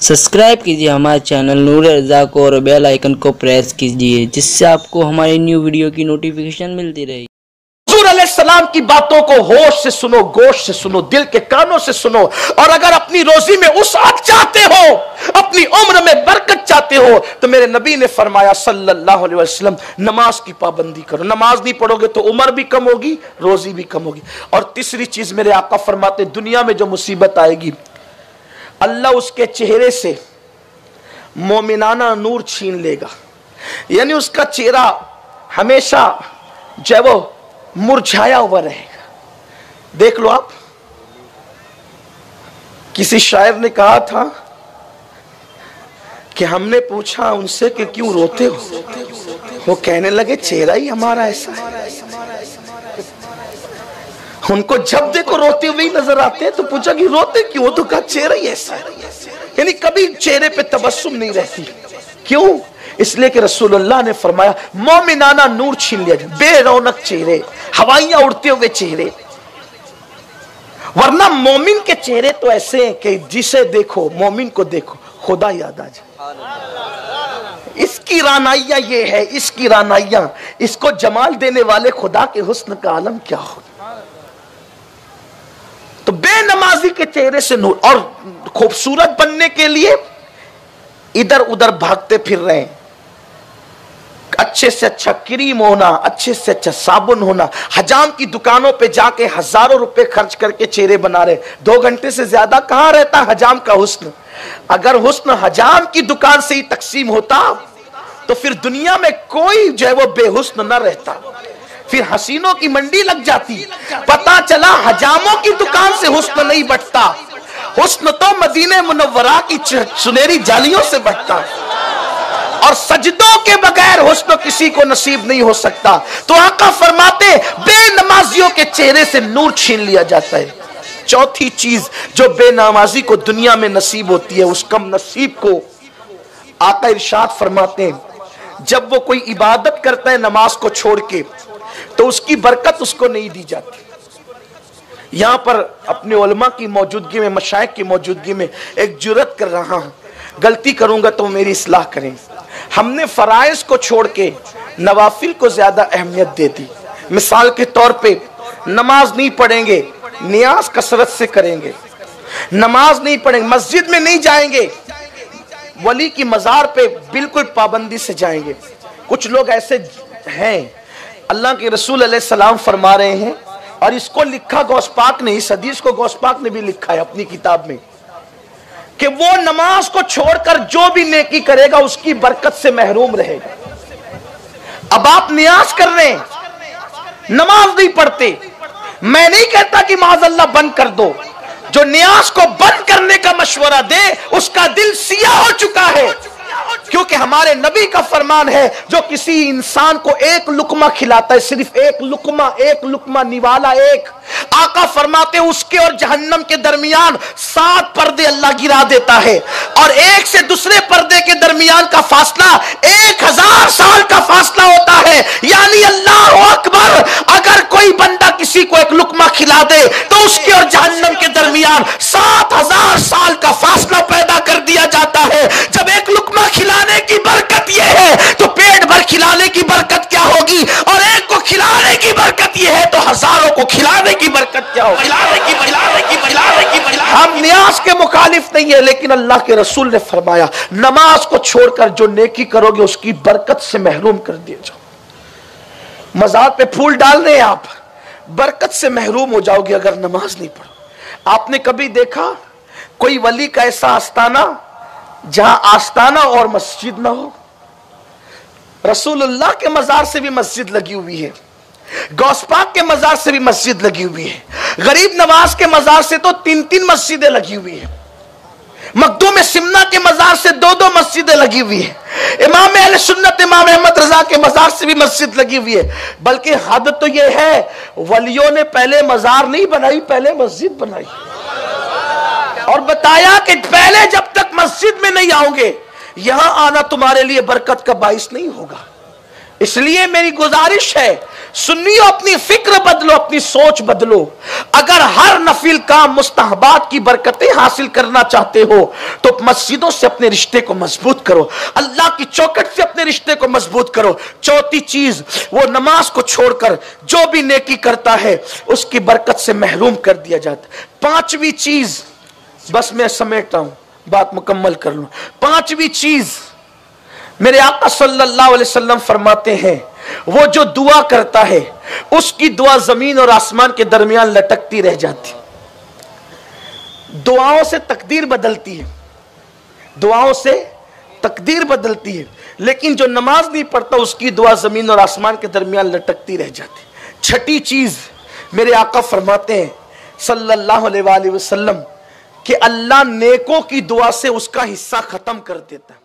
Subscribe कीजिए हमारे channel नूर रज़ा को और बेल आइकन को प्रेस कीजिए, जिससे आपको हमारी न्यू वीडियो की नोटिफिकेशन मिलती रहे। हुजूर अलैहिस्सलाम की बातों को होश से सुनो, गोश से सुनो, दिल के कानों से सुनो। और अगर अपनी रोजी में उसअत चाहते हो, अपनी उम्र में बरकत चाहते हो, तो मेरे नबी ने फरमाया सल्लल्लाहु अलैहि वसल्लम, नमाज की पाबंदी करो। नमाज नहीं पढ़ोगे तो उम्र भी कम होगी, रोजी भी कम होगी। और तीसरी चीज मेरे आका फरमाते, दुनिया में जो मुसीबत आएगी, अल्लाह उसके चेहरे से मोमिनाना नूर छीन लेगा, यानी उसका चेहरा हमेशा जो है वो मुरझाया हुआ रहेगा। देख लो आप, किसी शायर ने कहा था कि हमने पूछा उनसे कि क्यों रोते हो, वो कहने लगे चेहरा ही हमारा ऐसा है। उनको जब देखो रोते हुए ही नजर आते हैं, तो पूछा कि रोते क्यों, तो कहा चेहरा ही ऐसा है, यानी कभी चेहरे पे तबस्सुम नहीं रहती। क्यों? इसलिए कि रसूलुल्लाह ने फरमाया मोमिनाना नूर छीन लिया, बेरौनक चेहरे, हवाइयां उड़ते हुए चेहरे। वरना मोमिन के चेहरे तो ऐसे हैं कि जिसे देखो, मोमिन को देखो, खुदा याद आ जाए। इसकी रानाइया ये है, इसकी रानाइया, इसको जमाल देने वाले खुदा के हुस्न का आलम क्या हो। तो बेनमाजी के चेहरे से नूर। और खूबसूरत बनने के लिए इधर उधर भागते फिर रहे हैं, अच्छे से अच्छा क्रीम होना, अच्छे से अच्छा साबुन होना, हजाम की दुकानों पे जाके हजारों रुपए खर्च करके चेहरे बना रहे। 2 घंटे से ज्यादा कहां रहता हजाम का हुस्न। अगर हुस्न हजाम की दुकान से ही तकसीम होता, तो फिर दुनिया में कोई जो है वो बेहुस्न न रहता, फिर हसीनों की मंडी लग जाती। पता चला हजामों की दुकान से हुस्न नहीं बढ़ता, हुस्न तो मदीने मुनव्वरा की सुनहरी जालियों से बढ़ता। और सजदों के बगैर हुस्न किसी को नसीब नहीं हो सकता। तो आका फरमाते बेनमाजियों के चेहरे से नूर छीन लिया जाता है। चौथी चीज जो बेनमाजी को दुनिया में नसीब होती है, उस कम नसीब को आका इरशाद फरमाते हैं, जब वो कोई इबादत करता है नमाज को छोड़ के, तो उसकी बरकत उसको नहीं दी जाती। यहां पर अपने उलमा की मौजूदगी में, मशाइख की मौजूदगी में एक जुर्रत कर रहा हूं, गलती करूंगा तो मेरी इस्लाह करें। हमने फराइज को छोड़ के नवाफिल को ज्यादा अहमियत दे दी। मिसाल के तौर पे नमाज नहीं पढ़ेंगे, नियाज कसरत से करेंगे। नमाज नहीं पढ़ेंगे, मस्जिद में नहीं जाएंगे, वली की मजार पे बिल्कुल पाबंदी से जाएंगे। कुछ लोग ऐसे हैं, अल्लाह के रसूल अलैहिस्सलाम फरमा रहे हैं, और इसको लिखा गौस पाक ने, इस हदीस को गौस पाक ने भी लिखा है अपनी किताब में, कि वो नमाज को छोड़कर जो भी नेकी करेगा उसकी बरकत से महरूम रहेगा। अब आप नियाज कर रहे हैं, नमाज नहीं पढ़ते। मैं नहीं कहता कि माज़अल्लाह बंद कर दो, जो नियाज को बंद करने का मशवरा दे उसका दिल सियाह हो चुका है। क्योंकि हमारे नबी का फरमान है, जो किसी इंसान को एक लुकमा खिलाता है, सिर्फ एक लुकमा निवाला एक, आका फरमाते उसके और जहन्नम के दरमियान 7 पर्दे अल्लाह गिरा देता है। और एक से दूसरे पर्दे के दरमियान का फासला 1000 साल का फासला होता है। यानी अल्लाह अकबर, अगर कोई बंदा किसी को एक लुकमा खिला दे, तो उसके और जहन्नम के दरमियान 7000 साल का फासला पैदा कर दिया जाता है। जब एक लुकमा खिलाने की बरकत यह है, तो पेट भर खिलाने की बरकत क्या होगी। और एक को खिलाने की बरकत यह है, तो हजारों को खिलाने की बरकत क्या होगी। हम नियाज के मुखालिफ नहीं है, लेकिन अल्लाह के रसूल ने फरमाया नमाज को छोड़कर जो नेकी करोगे उसकी बरकत से महरूम कर दिए जाओ। मजार पे फूल डाल रहे आप, बरकत से महरूम हो जाओगे अगर नमाज नहीं पढ़ो। आपने कभी देखा कोई वली का ऐसा आस्ताना जहां आस्ताना और मस्जिद ना हो? रसूलुल्लाह के मजार से भी मस्जिद लगी हुई है, गौस पाक के मजार से भी मस्जिद लगी हुई है, गरीब नवाज के मजार से तो 3-3 मस्जिदें लगी हुई है, मखदूम सिमना के मजार से 2-2 मस्जिदें लगी हुई है, इमाम अहले सुन्नत इमाम अहमद रजा के मजार से भी मस्जिद लगी हुई है। बल्कि हद तो यह है, वलियों ने पहले मजार नहीं बनाई, पहले मस्जिद बनाई और बताया कि पहले जब तक मस्जिद में नहीं आओगे, यहां आना तुम्हारे लिए बरकत का बाइस नहीं होगा। इसलिए मेरी गुजारिश है, सुन्नियों अपनी फिक्र बदलो, अपनी सोच बदलो। अगर हर नफिल काम मुस्तहबात की बरकतें हासिल करना चाहते हो तो मस्जिदों से अपने रिश्ते को मजबूत करो, अल्लाह की चौखट से अपने रिश्ते को मजबूत करो। चौथी चीज, वो नमाज को छोड़कर जो भी नेकी करता है उसकी बरकत से महरूम कर दिया जाता है। पांचवी चीज, बस मैं समेटता हूं, बात मुकम्मल कर लूं। पांचवी चीज, मेरे आका सल्लल्लाहु अलैहि वसल्लम फरमाते हैं, वो जो दुआ करता है उसकी दुआ जमीन और आसमान के दरमियान लटकती रह जाती। दुआओं से तकदीर बदलती है, दुआओं से तकदीर बदलती है, लेकिन जो नमाज नहीं पढ़ता उसकी दुआ जमीन और आसमान के दरमियान लटकती रह जाती। छठी चीज, मेरे आका फरमाते हैं सल्लल्लाहु अलैहि वसल्लम कि अल्लाह नेकों की दुआ से उसका हिस्सा खत्म कर देता है।